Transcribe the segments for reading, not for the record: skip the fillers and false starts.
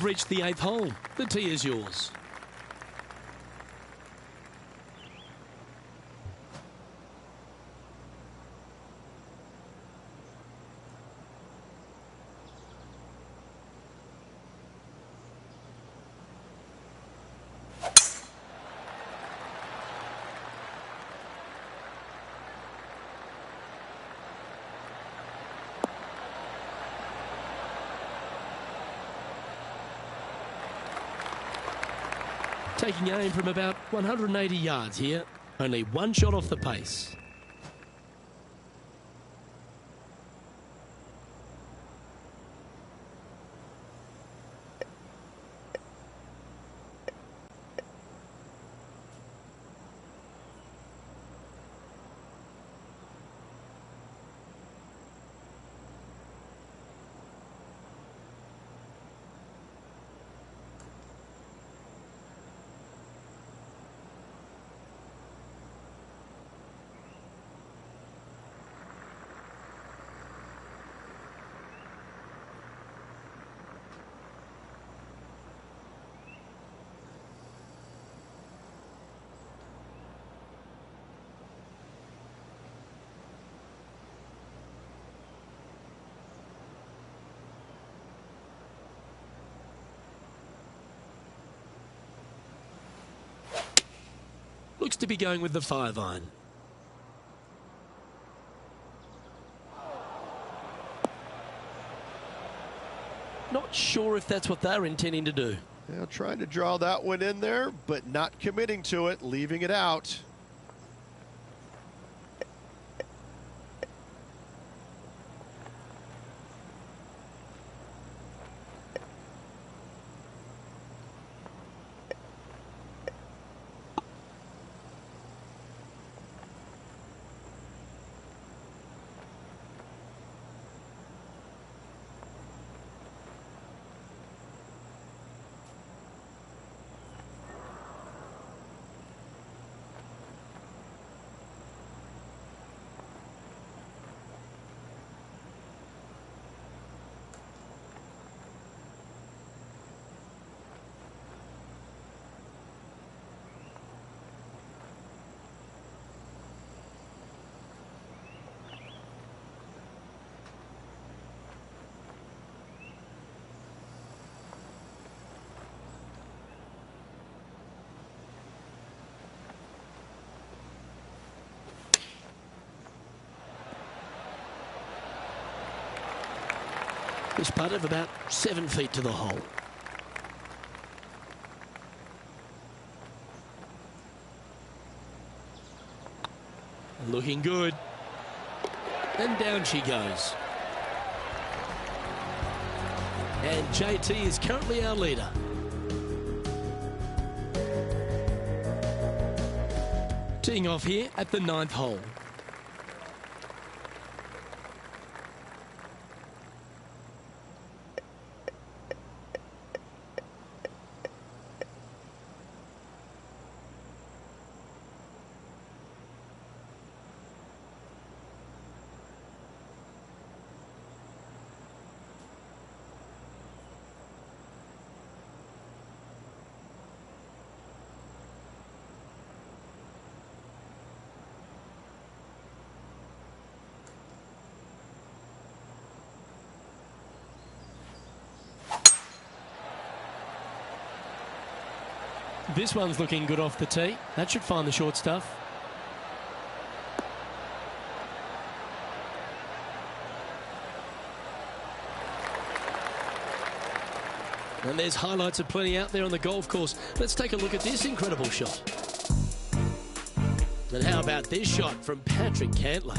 Reached the 8th hole. The tee is yours. Taking aim from about 180 yards here. Only one shot off the pace. Looks to be going with the 5-iron. Not sure if that's what they're intending to do. Yeah, trying to draw that one in there, but not committing to it, leaving it out. This putt of about 7 feet to the hole. Looking good. And down she goes. And JT is currently our leader. Teeing off here at the 9th hole. This one's looking good off the tee. That should find the short stuff. And there's highlights of plenty out there on the golf course. Let's take a look at this incredible shot. And how about this shot from Patrick Cantlay?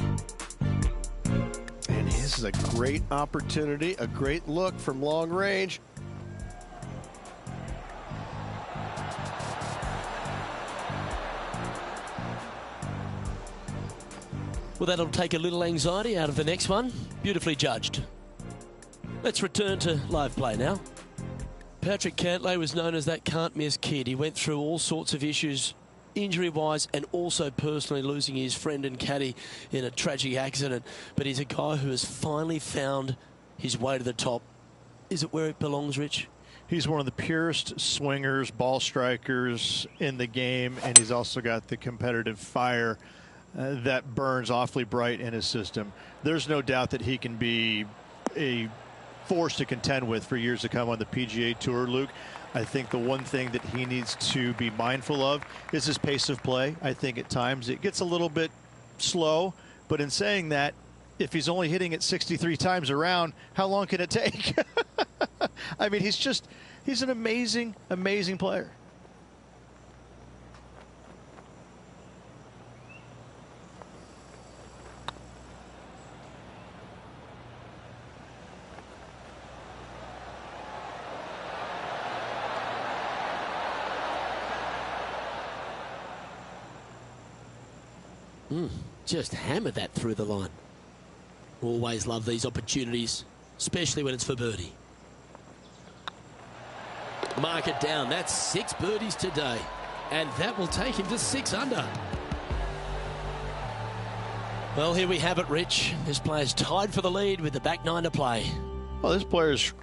And this is a great opportunity, a great look from long range. Well, that'll take a little anxiety out of the next one. Beautifully judged. Let's return to live play now. Patrick Cantlay was known as that can't-miss kid. He went through all sorts of issues, injury-wise and also personally, losing his friend and caddy in a tragic accident. But he's a guy who has finally found his way to the top. Is it where it belongs, Rich? He's one of the purest swingers, ball strikers in the game, and he's also got the competitive fire that burns awfully bright in his system. There's no doubt that he can be a force to contend with for years to come on the PGA Tour, Luke. I think the one thing that he needs to be mindful of is his pace of play. I think at times it gets a little bit slow, but in saying that, if he's only hitting it 63 times around, how long can it take? I mean, he's an amazing, amazing player. Just hammered that through the line. Always love these opportunities, especially when it's for birdie. Mark it down. That's 6 birdies today, and that will take him to 6 under. Well, here we have it, Rich. This player's tied for the lead with the back 9 to play. Well, this player's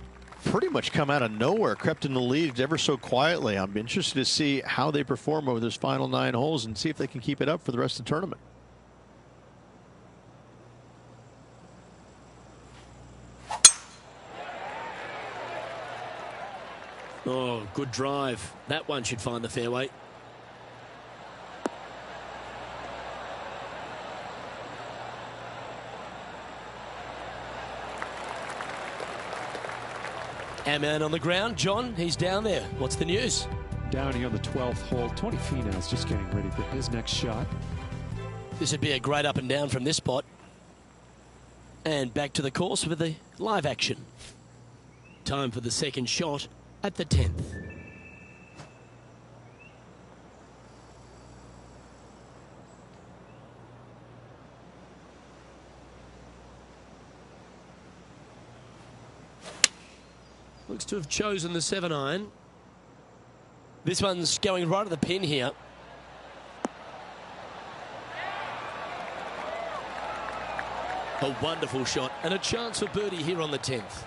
pretty much come out of nowhere, crept in the lead ever so quietly. I'm interested to see how they perform over this final 9 holes and see if they can keep it up for the rest of the tournament. Oh, good drive. That one should find the fairway. Our man on the ground, John, he's down there. What's the news? Down here on the 12th hole, Tony Finau's just getting ready for his next shot. This would be a great up and down from this spot. And back to the course with the live action. Time for the second shot at the 10th. Looks to have chosen the 7-iron. This one's going right at the pin here. A wonderful shot and a chance for birdie here on the 10th.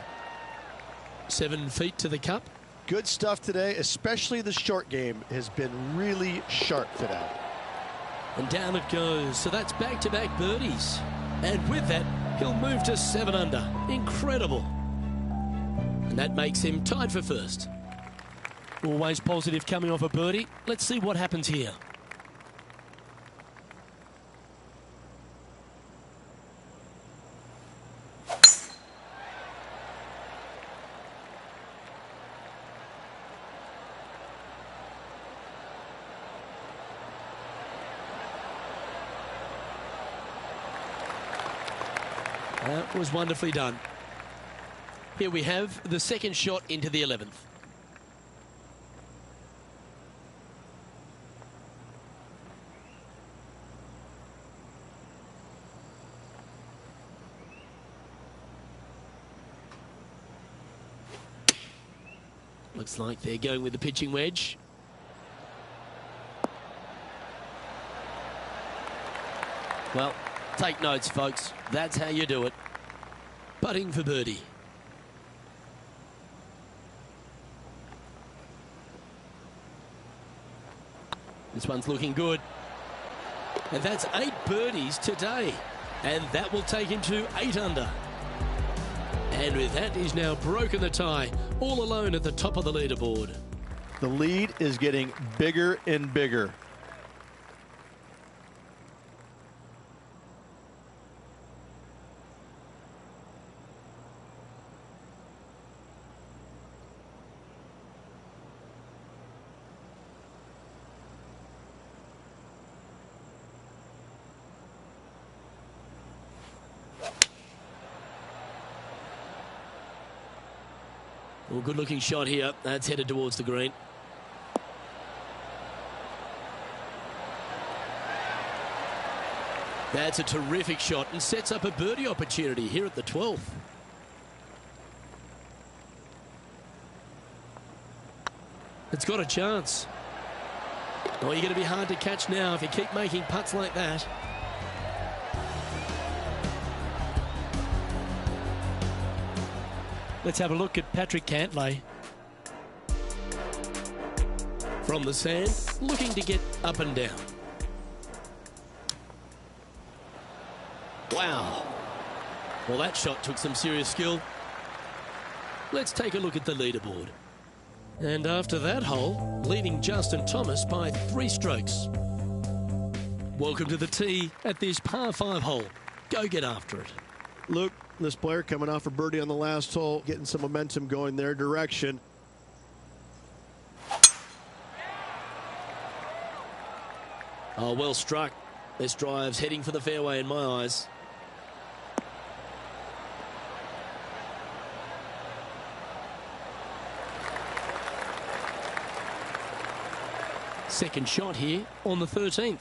7 feet to the cup. Good stuff today, especially the short game has been really sharp today. And down it goes. So that's back-to-back birdies. And with that, he'll move to 7 under. Incredible. And that makes him tied for first. Always positive coming off a birdie. Let's see what happens here. That was wonderfully done. Here we have the second shot into the 11th. Looks like they're going with the pitching wedge. Well, take notes, folks. That's how you do it. Putting for birdie. This one's looking good. And that's 8 birdies today. And that will take him to 8 under. And with that, he's now broken the tie, all alone at the top of the leaderboard. The lead is getting bigger and bigger. Well, good looking shot here. That's headed towards the green. That's a terrific shot and sets up a birdie opportunity here at the 12th. It's got a chance. Oh, you're going to be hard to catch now if you keep making putts like that. Let's have a look at Patrick Cantlay. From the sand, looking to get up and down. Wow. Well, that shot took some serious skill. Let's take a look at the leaderboard. And after that hole, leading Justin Thomas by 3 strokes. Welcome to the tee at this par 5 hole. Go get after it. Luke, this player coming off a birdie on the last hole, getting some momentum going their direction. Oh, well struck. This drive's heading for the fairway in my eyes. Second shot here on the 13th.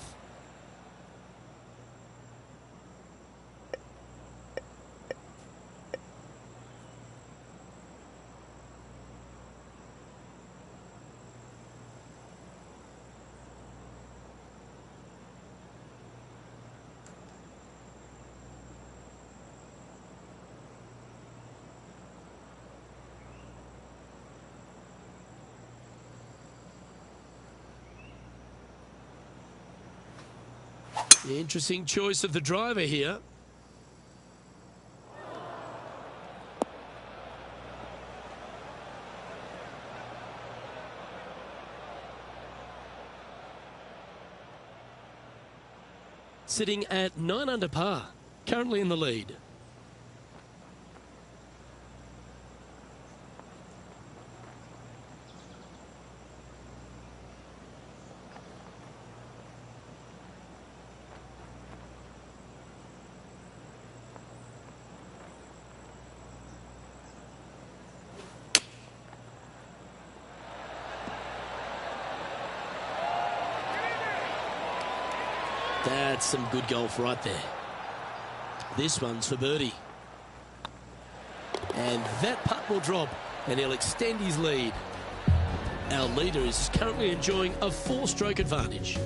Interesting choice of the driver here. Sitting at 9 under par, currently in the lead. That's some good golf right there. This one's for birdie. And that putt will drop, and he'll extend his lead. Our leader is currently enjoying a 4-stroke advantage.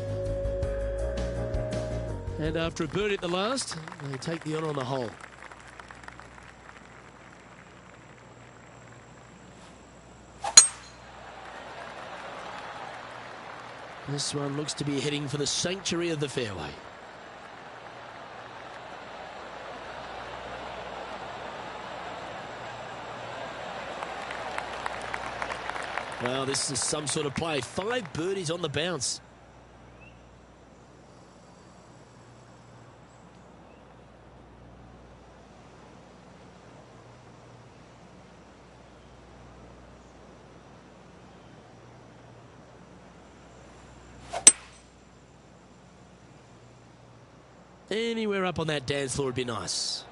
And after a birdie at the last, they take the honour on the hole. This one looks to be heading for the sanctuary of the fairway. Well, this is some sort of play. 5 birdies on the bounce. Anywhere up on that dance floor would be nice.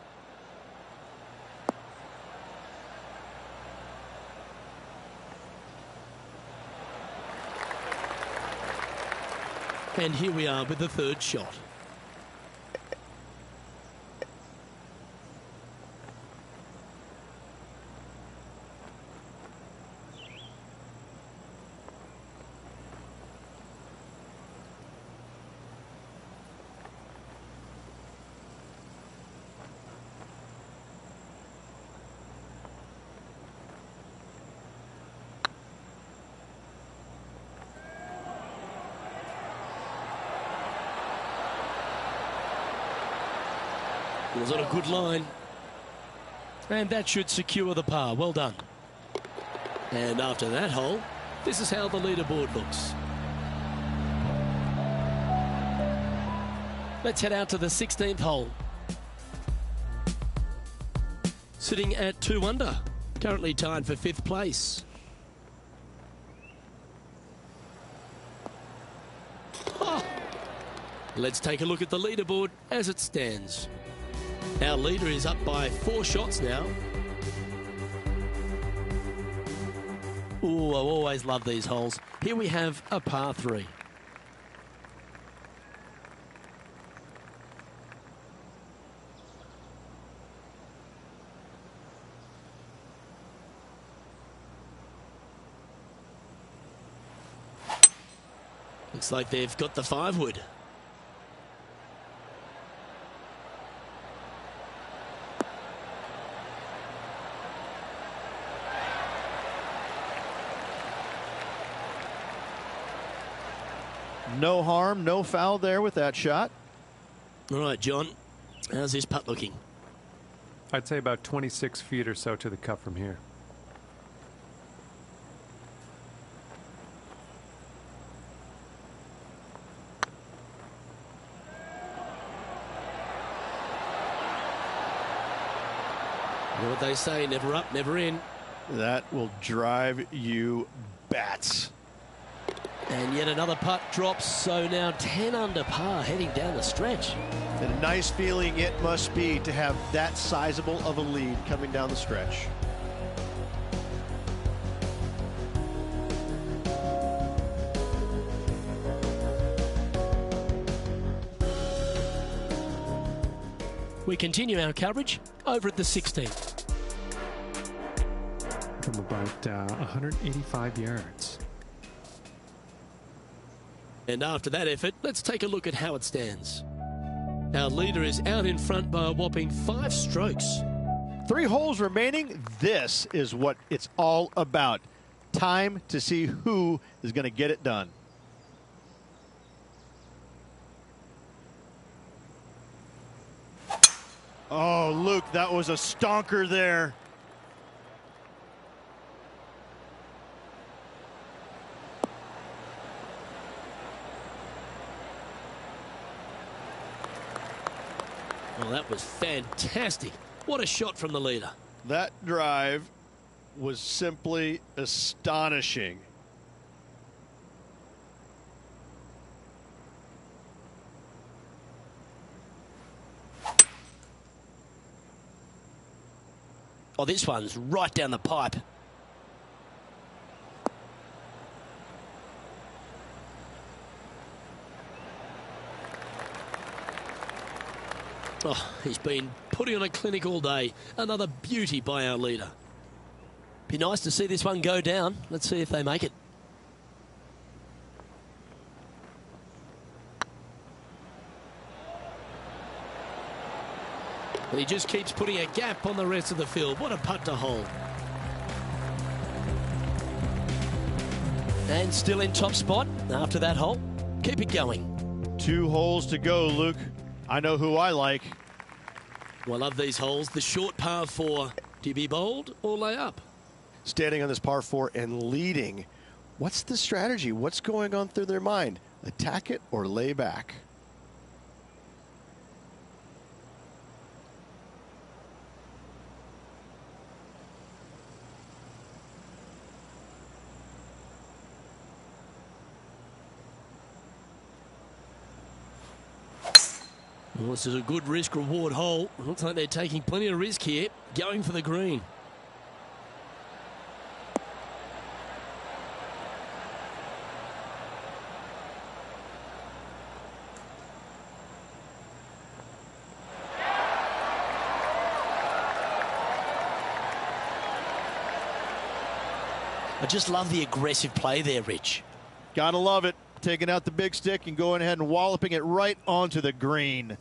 And here we are with the 3rd shot. It was on a good line. And that should secure the par. Well done. And after that hole, this is how the leaderboard looks. Let's head out to the 16th hole. Sitting at 2 under. Currently tied for 5th place. Oh. Let's take a look at the leaderboard as it stands. Our leader is up by 4 shots now. Ooh, I always love these holes. Here we have a par 3. Looks like they've got the 5-wood. No harm, no foul there with that shot. All right, John, how's this putt looking? I'd say about 26 feet or so to the cup from here. You know what they say, never up, never in. That will drive you bats. And yet another putt drops, so now 10 under par heading down the stretch. And a nice feeling it must be to have that sizable of a lead coming down the stretch. We continue our coverage over at the 16th. From about 185 yards. And after that effort, let's take a look at how it stands. Our leader is out in front by a whopping 5 strokes. 3 holes remaining. This is what it's all about. Time to see who is going to get it done. Oh, Luke, that was a stonker there. Well, that was fantastic. What a shot from the leader. That drive was simply astonishing. Oh, this one's right down the pipe. Oh, he's been putting on a clinic all day. Another beauty by our leader. Be nice to see this one go down. Let's see if they make it. And he just keeps putting a gap on the rest of the field. What a putt to hold. And still in top spot after that hole. Keep it going. 2 holes to go, Luke. I know who I like. Well, I love these holes. The short par 4. Do you be bold or lay up? Standing on this par 4 and leading. What's the strategy? What's going on through their mind? Attack it or lay back? Well, this is a good risk-reward hole. Looks like they're taking plenty of risk here, going for the green. I just love the aggressive play there, Rich. Gotta love it. Taking out the big stick and going ahead and walloping it right onto the green.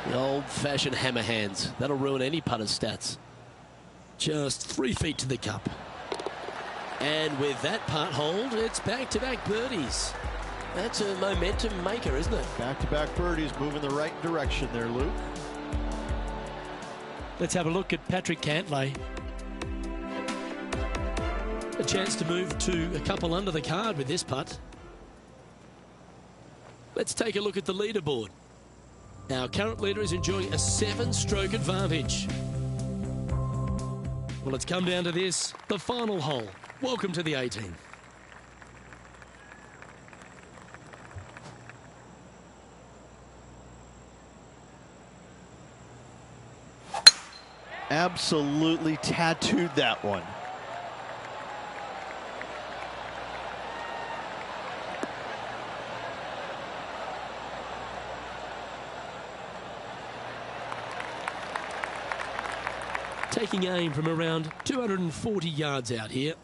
The old-fashioned hammer hands. That'll ruin any putter's stats. Just 3 feet to the cup. And with that putt hold, it's back-to-back birdies. That's a momentum maker, isn't it? Back-to-back birdies, moving the right direction there, Luke. Let's have a look at Patrick Cantlay. A chance to move to a couple under the card with this putt. Let's take a look at the leaderboard. Our current leader is enjoying a 7-stroke advantage. Well, it's come down to this, the final hole. Welcome to the 18th. Absolutely tattooed that one. Taking aim from around 240 yards out here.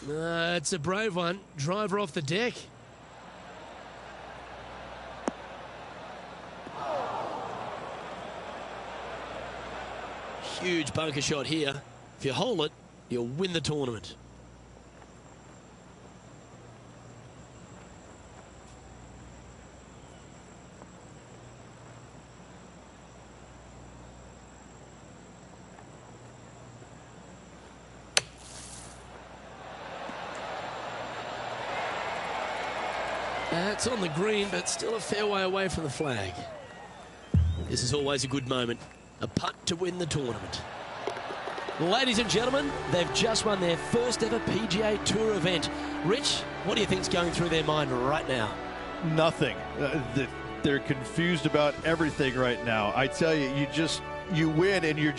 It's a brave one. Driver off the deck. Huge bunker shot here. If you hole it, you'll win the tournament. That's on the green, but still a fair way away from the flag. This is always a good moment. A putt to win the tournament. Ladies and gentlemen, they've just won their first ever PGA Tour event. Rich, what do you think's going through their mind right now? Nothing. They're confused about everything right now. I tell you, you win and you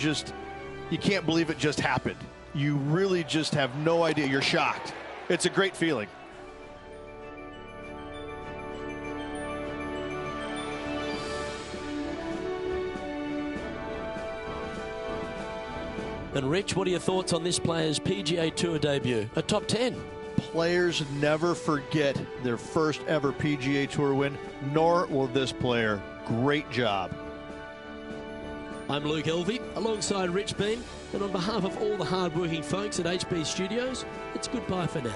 can't believe it just happened. You really just have no idea. You're shocked. It's a great feeling. And Rich, what are your thoughts on this player's PGA Tour debut? A top 10. Players never forget their first ever PGA Tour win, nor will this player. Great job. I'm Luke Elvey, alongside Rich Beam, and on behalf of all the hard-working folks at HB Studios, it's goodbye for now.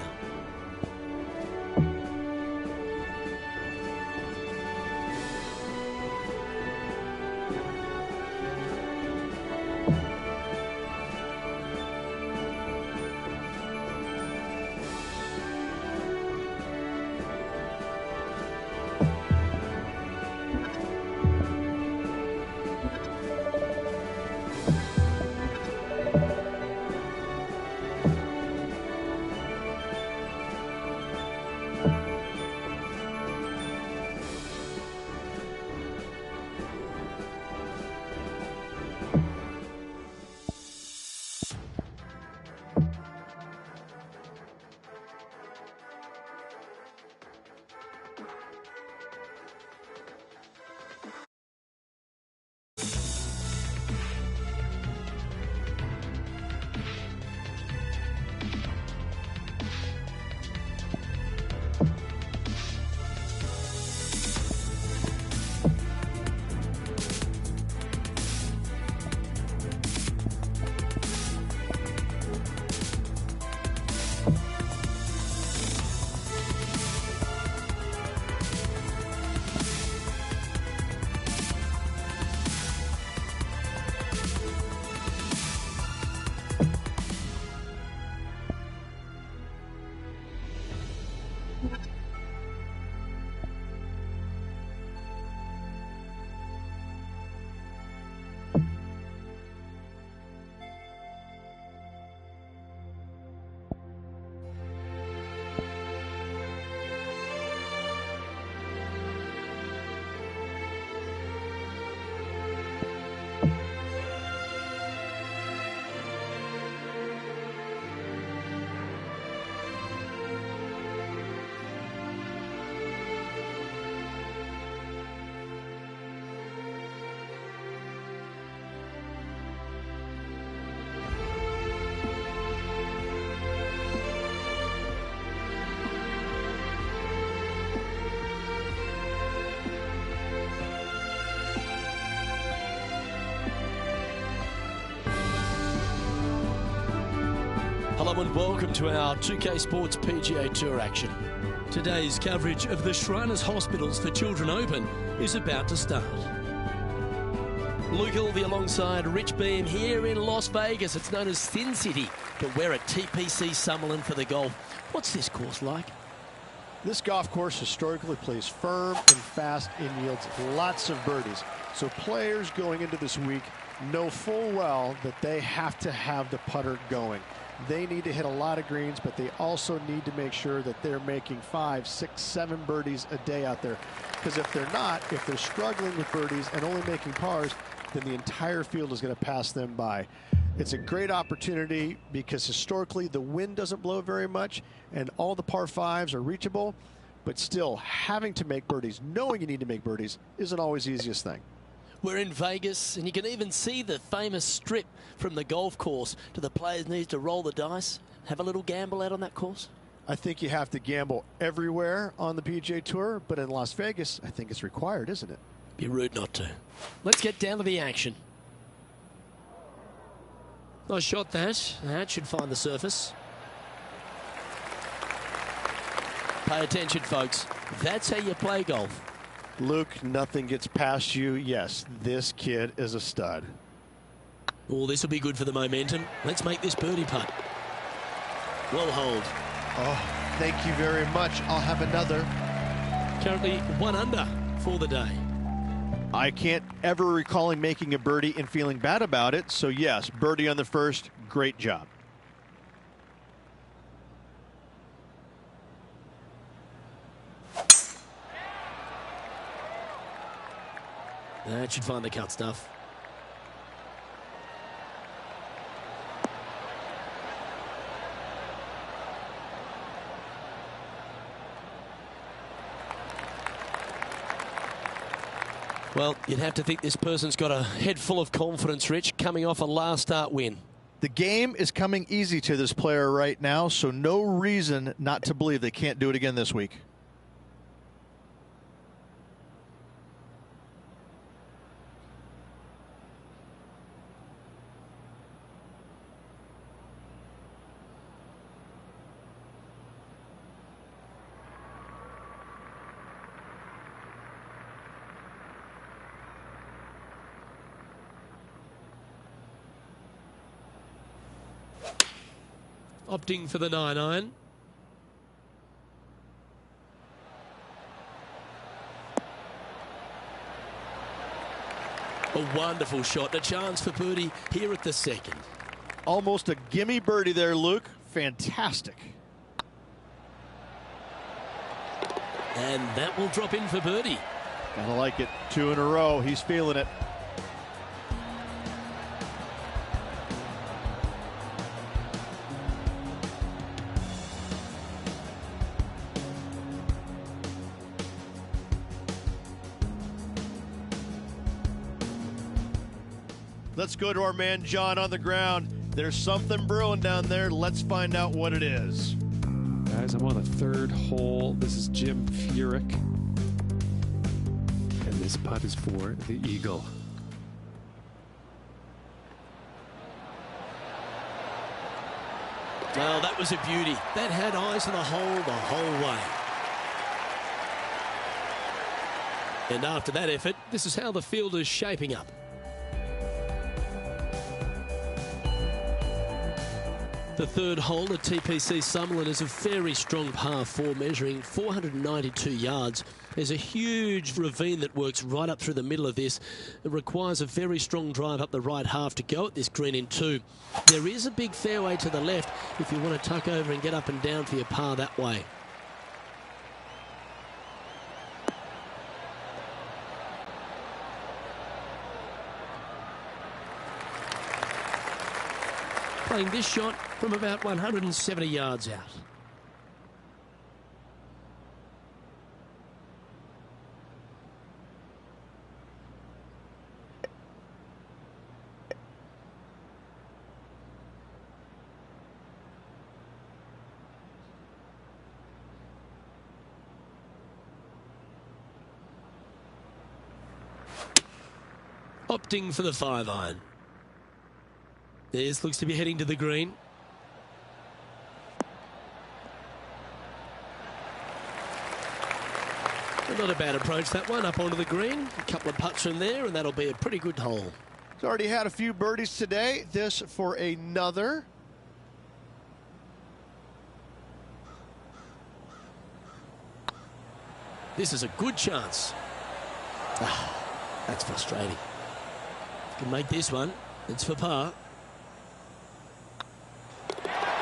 Hello and welcome to our 2K Sports PGA Tour action. Today's coverage of the Shriners Hospitals for Children Open is about to start. Luke Elvey alongside Rich Beam here in Las Vegas. It's known as Sin City, but we're at TPC Summerlin for the golf. What's this course like? This golf course historically plays firm and fast and yields lots of birdies. So players going into this week know full well that they have to have the putter going. They need to hit a lot of greens, but they also need to make sure that they're making 5, 6, 7 birdies a day out there. Because if they're not, if they're struggling with birdies and only making pars, then the entire field is going to pass them by. It's a great opportunity because historically the wind doesn't blow very much and all the par 5s are reachable, but still having to make birdies, knowing you need to make birdies, isn't always the easiest thing. We're in Vegas, and you can even see the famous strip from the golf course. Do the players need to roll the dice? have a little gamble out on that course? I think you have to gamble everywhere on the PGA Tour, but in Las Vegas, I think it's required, isn't it? Be rude not to. Let's get down to the action. Nice shot that. That should find the surface. Pay attention, folks. That's how you play golf. Luke, nothing gets past you. Yes, this kid is a stud. Oh, this will be good for the momentum. Let's make this birdie putt. Well hold. Oh, thank you very much. I'll have another. Currently 1 under for the day. I can't ever recall him making a birdie and feeling bad about it. So, yes, birdie on the first. Great job. That should find the cut stuff. Well, you'd have to think this person's got a head full of confidence, Rich, coming off a last start win. The game is coming easy to this player right now, so no reason not to believe they can't do it again this week. Opting for the 9-iron. A wonderful shot, a chance for birdie here at the second. Almost a gimme birdie there, Luke. Fantastic. And that will drop in for birdie. Gotta like it. 2 in a row. He's feeling it. Let's go to our man John on the ground. There's something brewing down there. Let's find out what it is. Guys, I'm on the 3rd hole. This is Jim Furyk. And this putt is for the Eagle. Well, that was a beauty. That had eyes on the whole way. And after that effort, this is how the field is shaping up. The 3rd hole at TPC Summerlin is a very strong par 4 measuring 492 yards. There's a huge ravine that works right up through the middle of this. It requires a very strong drive up the right half to go at this green in 2. There is a big fairway to the left if you want to tuck over and get up and down for your par that way. Playing this shot from about 170 yards out. Opting for the 5-iron. This looks to be heading to the green. Not a bad approach, that one, up onto the green. A couple of putts from there, and that'll be a pretty good hole. He's already had a few birdies today. This for another. This is a good chance. That's frustrating. Can make this one. It's for par.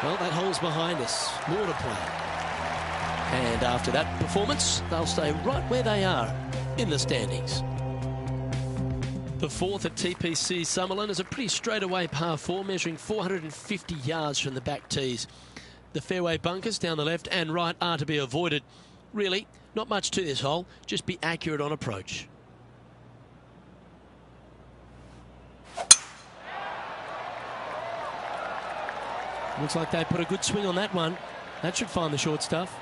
Well, that hole's behind us. More to play. And after that performance, they'll stay right where they are in the standings. The 4th at TPC Summerlin is a pretty straightaway par 4, measuring 450 yards from the back tees. The fairway bunkers down the left and right are to be avoided. Really, not much to this hole. Just be accurate on approach. Looks like they put a good swing on that one. That should find the short stuff.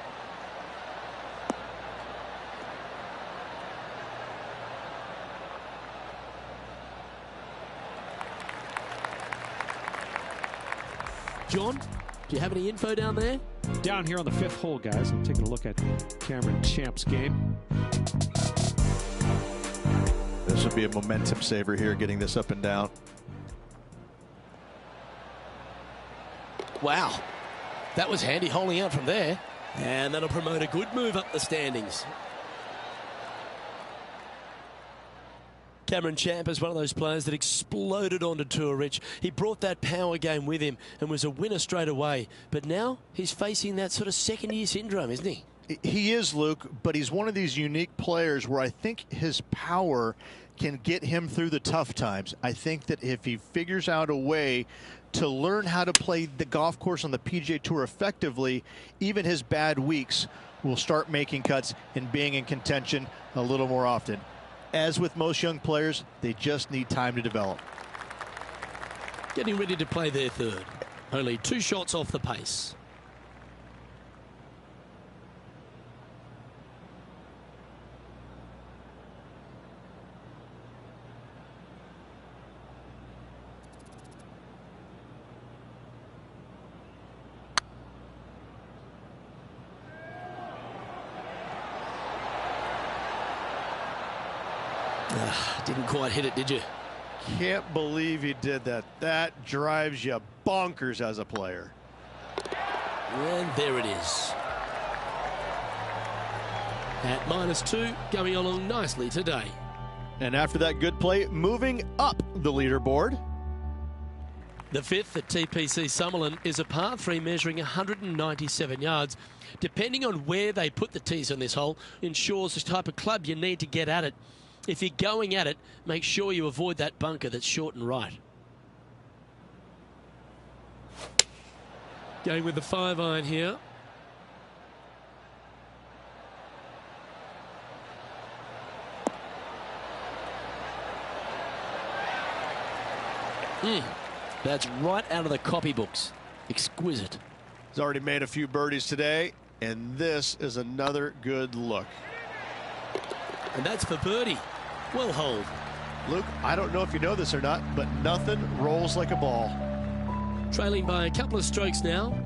John, do you have any info down there? Down here on the 5th hole, guys. I'm taking a look at Cameron Champ's game. This would be a momentum saver here, getting this up and down. Wow, that was handy holding out from there. And that'll promote a good move up the standings. Cameron Champ is one of those players that exploded onto tour, Rich. He brought that power game with him and was a winner straight away. But now he's facing that sort of second-year syndrome, isn't he? He is, Luke, but he's one of these unique players where I think his power can get him through the tough times. I think that if he figures out a way to learn how to play the golf course on the PGA Tour effectively, even his bad weeks will start making cuts and being in contention a little more often. As with most young players, they just need time to develop. Getting ready to play their third. Only 2 shots off the pace. Didn't quite hit it, did you? Can't believe he did that. That drives you bonkers as a player. And there it is. At -2, going along nicely today. And after that good play, moving up the leaderboard. The 5th at TPC Summerlin is a par 3 measuring 197 yards. Depending on where they put the tees on this hole, ensures the type of club you need to get at it. If you're going at it, make sure you avoid that bunker that's short and right. Going with the 5-iron here. That's right out of the copybooks. Exquisite. He's already made a few birdies today, and this is another good look. And that's for birdie. Well holed. Luke, I don't know if you know this or not, but nothing rolls like a ball. Trailing by a couple of strokes now.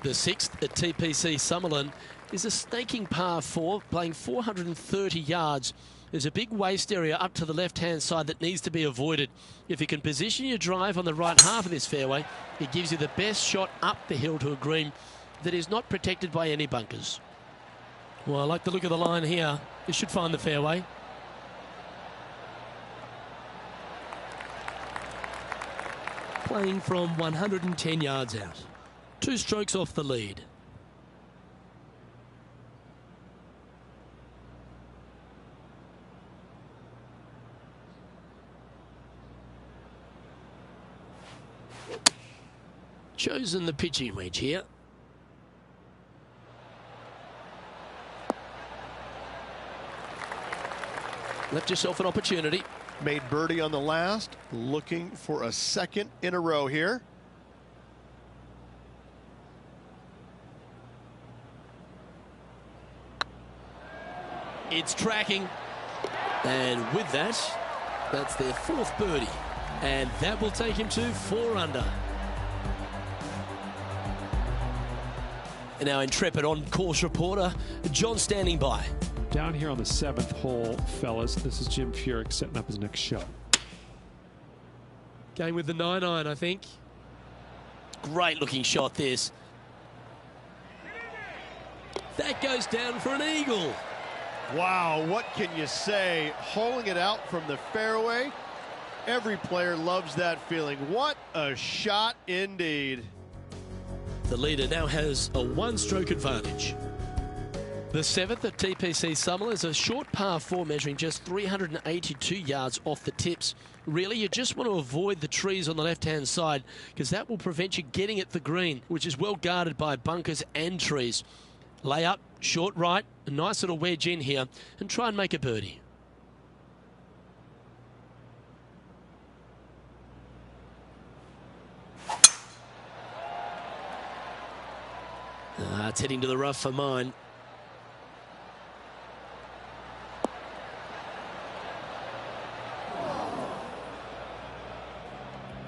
The 6th at TPC Summerlin is a snaking par 4, playing 430 yards. There's a big waste area up to the left-hand side that needs to be avoided. If you can position your drive on the right half of this fairway, it gives you the best shot up the hill to a green that is not protected by any bunkers. Well, I like the look of the line here. This should find the fairway. Playing from 110 yards out. 2 strokes off the lead. Chosen the pitching wedge here. Left yourself an opportunity. Made birdie on the last, looking for a second in a row here. It's tracking. And with that, that's their 4th birdie. And that will take him to 4 under. And our intrepid on-course reporter, John, standing by. Down here on the 7th hole, fellas, this is Jim Furyk setting up his next shot. Going with the 9-iron, I think. Great looking shot, this. That goes down for an eagle. Wow, what can you say? Holing it out from the fairway. Every player loves that feeling. What a shot indeed. The leader now has a 1-stroke advantage. The 7th at TPC Summerlin is a short par 4 measuring just 382 yards off the tips. Really, you just want to avoid the trees on the left-hand side because that will prevent you getting at the green, which is well guarded by bunkers and trees. Lay up, short right, a nice little wedge in here, and try and make a birdie. It's heading to the rough for mine.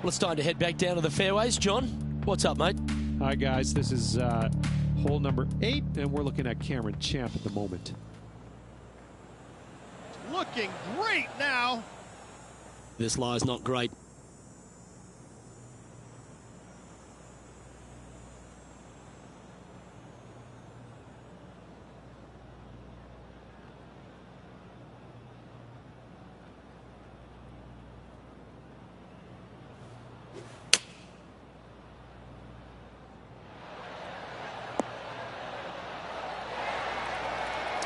Well, it's time to head back down to the fairways. John, what's up, mate? Hi, guys. This is hole number 8, and we're looking at Cameron Champ at the moment. Looking great now. This lie's not great.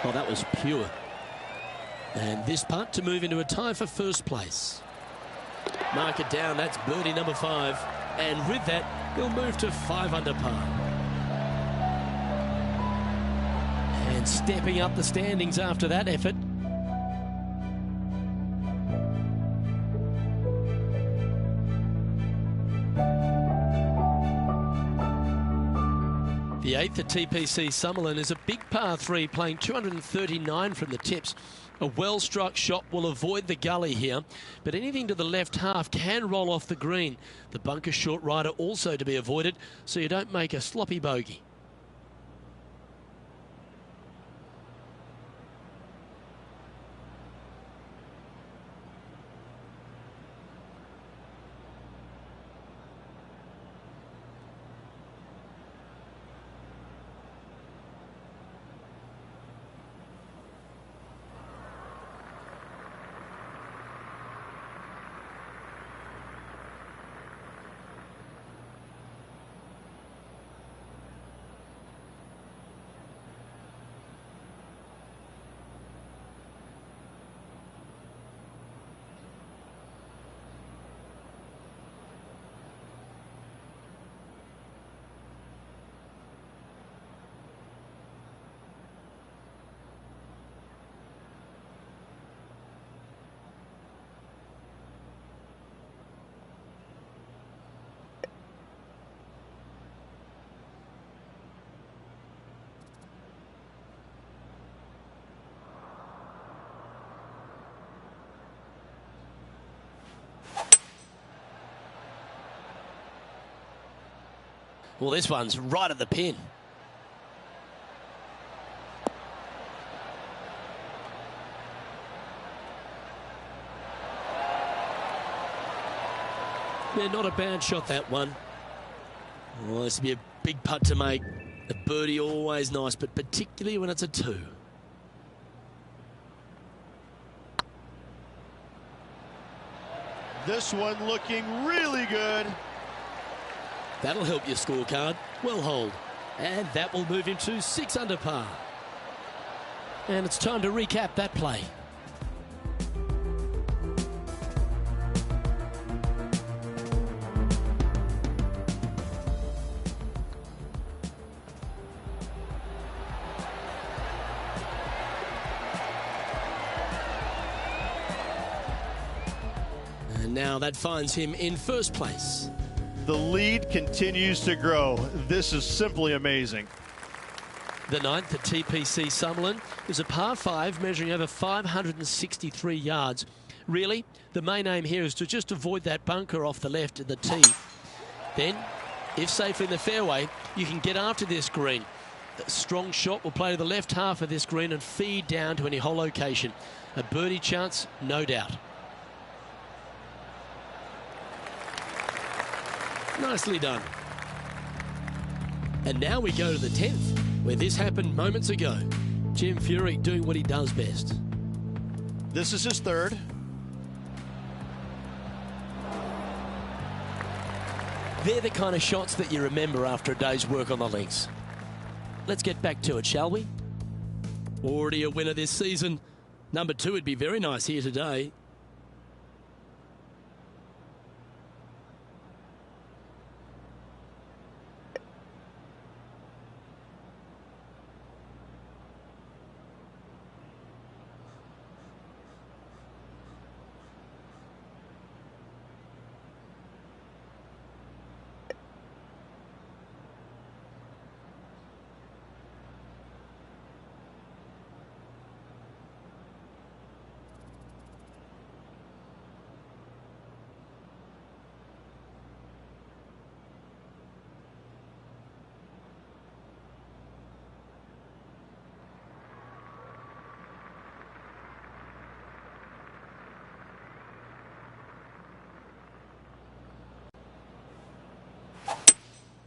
Oh, that was pure. And this putt to move into a tie for first place. Mark it down, that's birdie number 5. And with that, he'll move to 5 under par. And stepping up the standings after that effort. The 8th at TPC Summerlin is a big par 3, playing 239 from the tips. A well-struck shot will avoid the gully here, but anything to the left half can roll off the green. The bunker short rider also to be avoided, so you don't make a sloppy bogey. Well, this one's right at the pin. Yeah, not a bad shot, that one. Well, this would be a big putt to make. A birdie always nice, but particularly when it's a 2. This one looking really good. That'll help your scorecard. Well hold. And that will move him to 6 under par. And it's time to recap that play. And now that finds him in first place. The lead continues to grow. This is simply amazing. The 9th at TPC Summerlin is a par 5 measuring over 563 yards. Really, the main aim here is to just avoid that bunker off the left of the tee. Then, if safely in the fairway, you can get after this green. A strong shot will play to the left half of this green and feed down to any hole location. A birdie chance, no doubt. Nicely done. And now we go to the 10th, where this happened moments ago. Jim Furyk doing what he does best. This is his 3rd. They're the kind of shots that you remember after a day's work on the links. Let's get back to it, shall we? Already a winner this season. Number 2 would be very nice here today.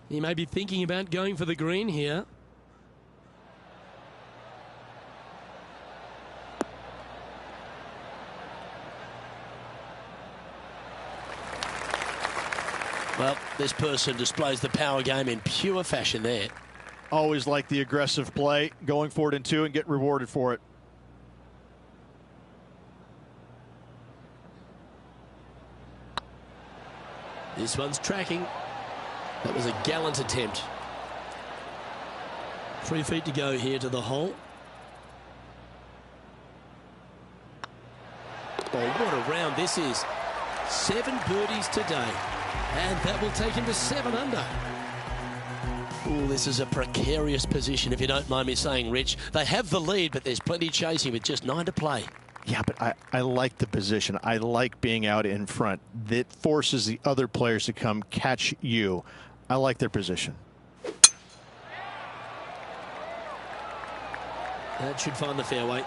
He may be thinking about going for the green here. Well, this person displays the power game in pure fashion there. Always like the aggressive play, going for it in two and get rewarded for it. This one's tracking. That was a gallant attempt. 3 feet to go here to the hole. Oh, what a round this is. 7 birdies today. And that will take him to 7 under. Oh, this is a precarious position, if you don't mind me saying, Rich. They have the lead, but there's plenty chasing with just 9 to play. Yeah, but I like the position. I like being out in front. That forces the other players to come catch you. I like their position. That should find the fairway.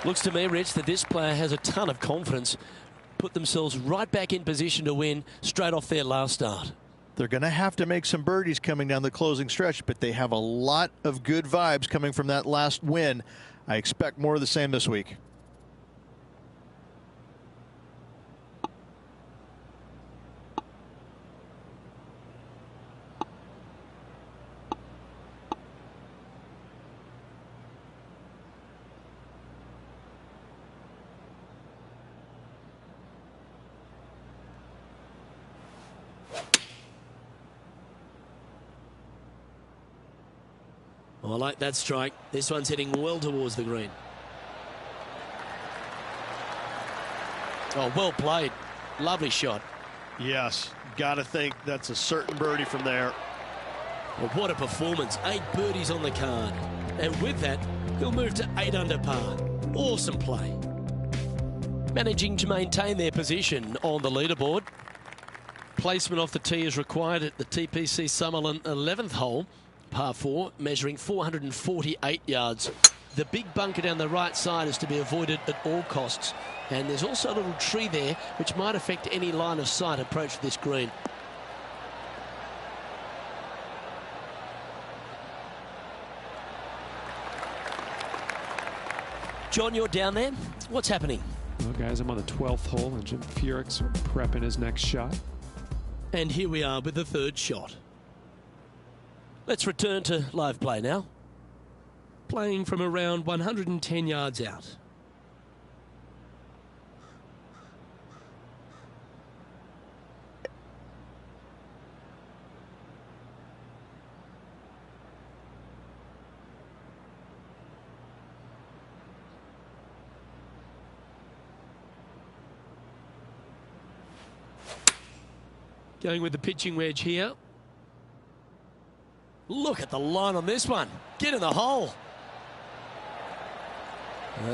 Looks to me, Rich, that this player has a ton of confidence. Put themselves right back in position to win straight off their last start. They're going to have to make some birdies coming down the closing stretch, but they have a lot of good vibes coming from that last win. I expect more of the same this week. Oh, I like that strike. This one's heading well towards the green. Oh, well played. Lovely shot. Yes, got to think that's a certain birdie from there. Well, what a performance. 8 birdies on the card. And with that, he'll move to 8 under par. Awesome play. Managing to maintain their position on the leaderboard. Placement off the tee is required at the TPC Summerlin 11th hole. Par 4, measuring 448 yards. The big bunker down the right side is to be avoided at all costs. And there's also a little tree there which might affect any line of sight approach to this green. John, you're down there. What's happening? Well, guys, I'm on the 12th hole, and Jim Furyk's prepping his next shot. And here we are with the 3rd shot. Let's return to live play now. Playing from around 110 yards out. Going with the pitching wedge here. Look at the line on this one. Get in the hole.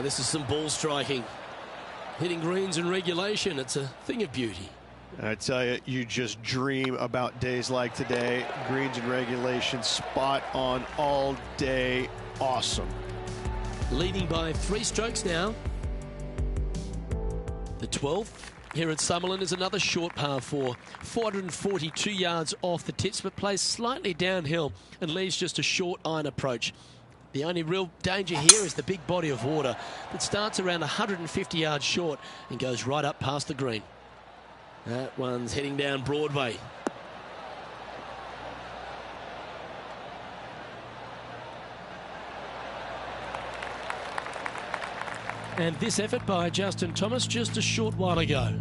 This is some ball striking. Hitting greens in regulation. It's a thing of beauty. I tell you, you just dream about days like today. Greens in regulation, spot on all day. Awesome. Leading by 3 strokes now. The 12th here at Summerlin is another short par 4. 442 yards off the tips, but plays slightly downhill and leaves just a short iron approach. The only real danger here is the big body of water that starts around 150 yards short and goes right up past the green. That one's heading down Broadway. And this effort by Justin Thomas just a short while ago.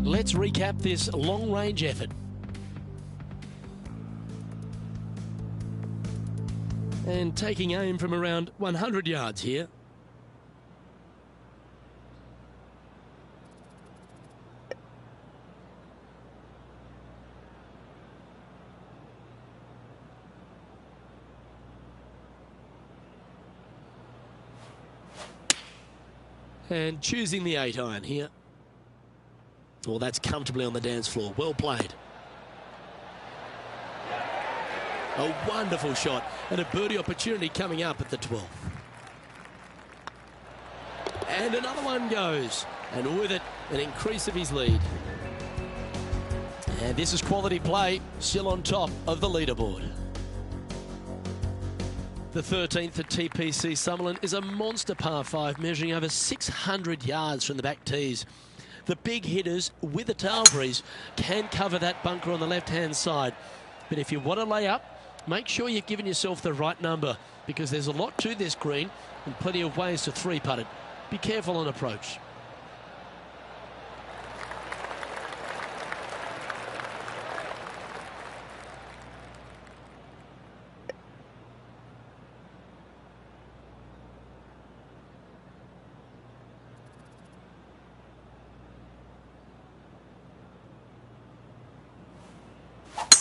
Let's recap this long-range effort. And taking aim from around 100 yards here. And choosing the 8 iron here. Well, that's comfortably on the dance floor. Well played. A wonderful shot and a birdie opportunity coming up at the 12th. And another one goes. And with it, an increase of his lead. And this is quality play, still on top of the leaderboard. The 13th at TPC Summerlin is a monster par 5 measuring over 600 yards from the back tees. The big hitters with a tail breeze can cover that bunker on the left-hand side. But if you want to lay up, make sure you're giving yourself the right number, because there's a lot to this green and plenty of ways to three-putt it. Be careful on approach.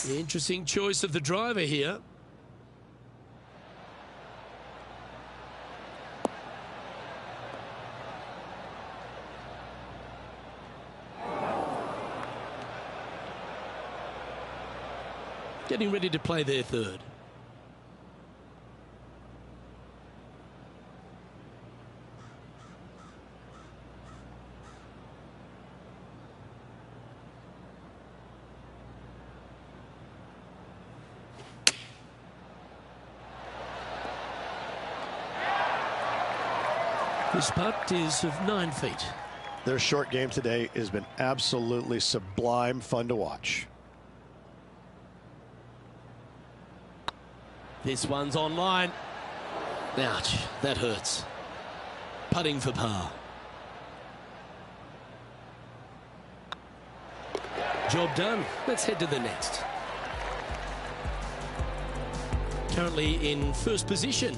Interesting choice of the driver here. Getting ready to play their third. This putt is of 9 feet. Their short game today has been absolutely sublime fun to watch. This one's online. Ouch, that hurts. Putting for par. Job done. Let's head to the next. Currently in first position.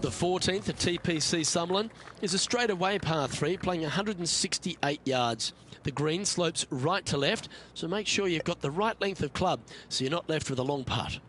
The 14th at TPC Summerlin is a straightaway par 3 playing 168 yards. The green slopes right to left, so make sure you've got the right length of club so you're not left with a long putt.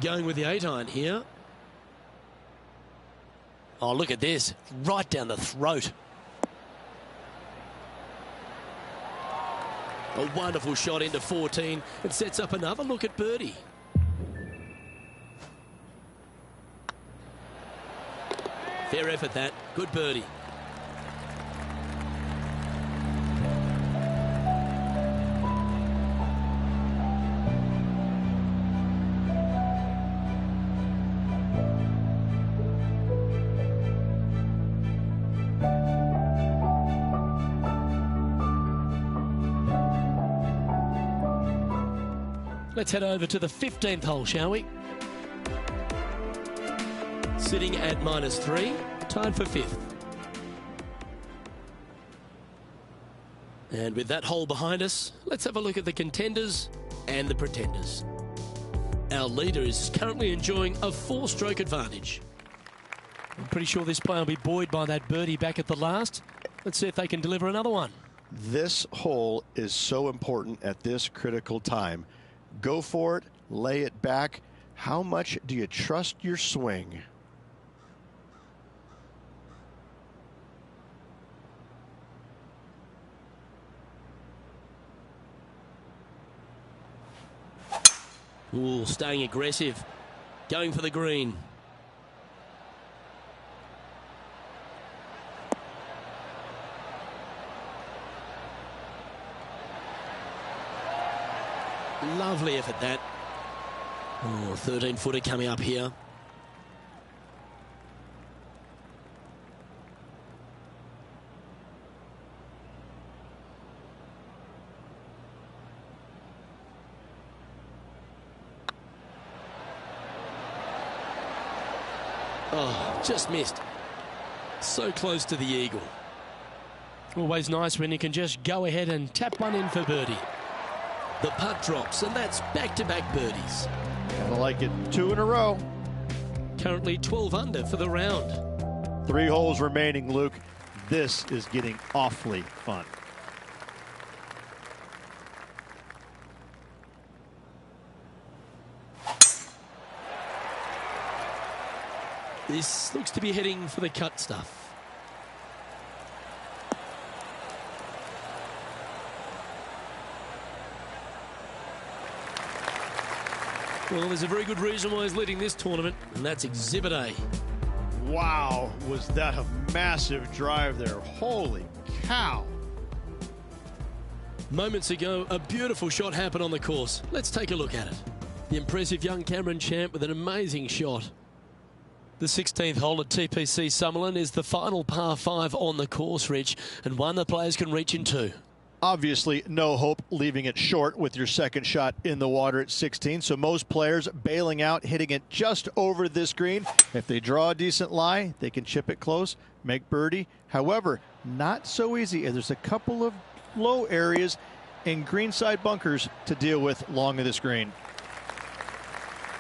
Going with the 8-iron here. Oh, look at this. Right down the throat. A wonderful shot into 14. It sets up another look at birdie. Fair effort that. Good birdie. Let's head over to the 15th hole, shall we? Sitting at -3, tied for 5th. And with that hole behind us, let's have a look at the contenders and the pretenders. Our leader is currently enjoying a 4-stroke advantage. I'm pretty sure this player will be buoyed by that birdie back at the last. Let's see if they can deliver another one. This hole is so important at this critical time. Go for it, lay it back. How much do you trust your swing? Ooh, staying aggressive. Going for the green. Lovely effort that. Oh, 13-footer coming up here. Oh, just missed. So close to the eagle. Always nice when you can just go ahead and tap one in for birdie. The putt drops, and that's back-to-back birdies. Kinda like it. 2 in a row. Currently 12 under for the round. 3 holes remaining, Luke. This is getting awfully fun. This looks to be heading for the cut stuff. Well, there's a very good reason why he's leading this tournament, and that's Exhibit A. Wow, was that a massive drive there. Holy cow. Moments ago, a beautiful shot happened on the course. Let's take a look at it. The impressive young Cameron Champ with an amazing shot. The 16th hole at TPC Summerlin is the final par 5 on the course, Rich, and one the players can reach in 2. Obviously, no hope leaving it short with your second shot in the water at 16. So most players bailing out, hitting it just over this green. If they draw a decent lie, they can chip it close, make birdie. However, not so easy. There's a couple of low areas and greenside bunkers to deal with long of this green.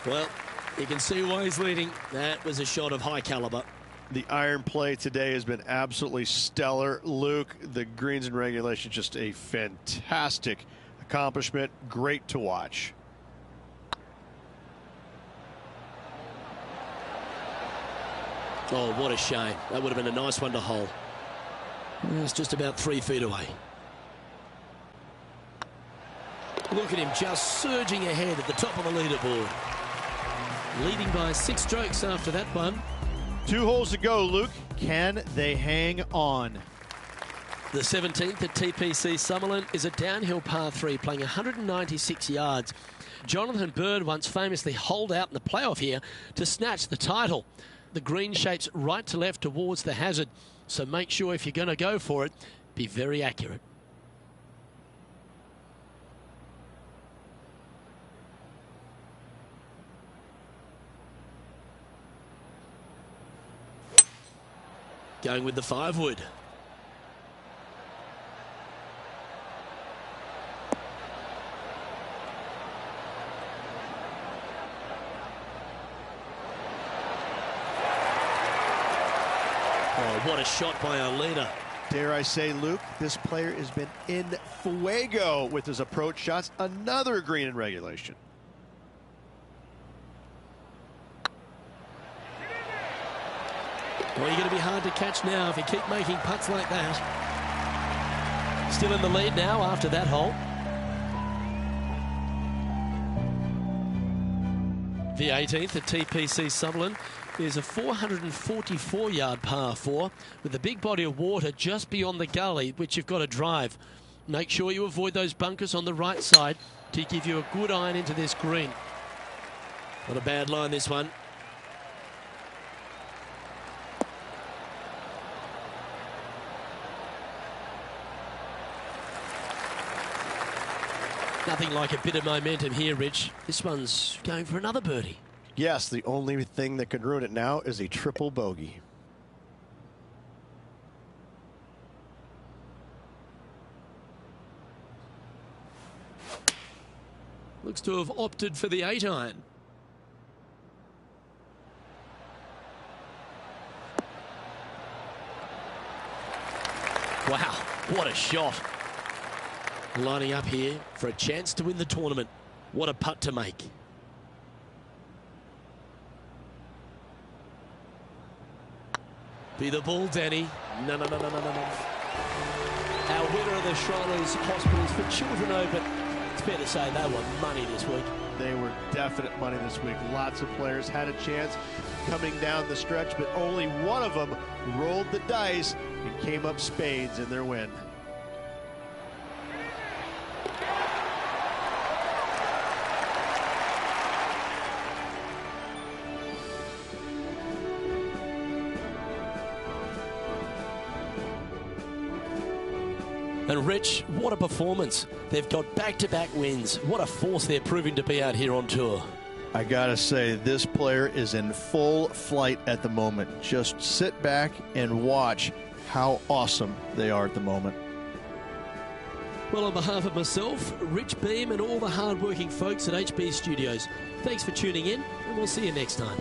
Well, you can see why he's leading. That was a shot of high caliber. The iron play today has been absolutely stellar. Luke, the greens in regulation, just a fantastic accomplishment. Great to watch. Oh, what a shame. That would have been a nice one to hole. It's just about 3 feet away. Look at him just surging ahead at the top of the leaderboard. Leading by 6 strokes after that one. 2 holes to go, Luke. Can they hang on? The 17th at TPC Summerlin is a downhill par 3 playing 196 yards. Jonathan Bird once famously holed out in the playoff here to snatch the title. The green shapes right to left towards the hazard, so make sure if you're going to go for it, be very accurate. Going with the 5-wood. Oh, what a shot by our leader. Dare I say, Luke, this player has been in fuego with his approach shots. Another green in regulation. Well, you're going to be hard to catch now if you keep making putts like that. Still in the lead now after that hole. The 18th at TPC Summerlin is a 444-yard par 4 with a big body of water just beyond the gully, which you've got to drive. Make sure you avoid those bunkers on the right side to give you a good iron into this green. Not a bad line, this one. Nothing like a bit of momentum here, Rich. This one's going for another birdie. Yes, the only thing that could ruin it now is a triple bogey. Looks to have opted for the 8-iron. Wow, what a shot. Lining up here for a chance to win the tournament. What a putt to make. Be the ball, Danny. No. Our winner of the Shriners Hospitals for Children Open. It's fair to say they were money this week. They were definite money this week. Lots of players had a chance coming down the stretch, but only one of them rolled the dice and came up spades in their win. And Rich, what a performance. They've got back-to-back wins. What a force they're proving to be out here on tour. I gotta say, this player is in full flight at the moment. Just sit back and watch how awesome they are at the moment. Well, on behalf of myself, Rich Beam, and all the hard-working folks at HB Studios, thanks for tuning in, and we'll see you next time.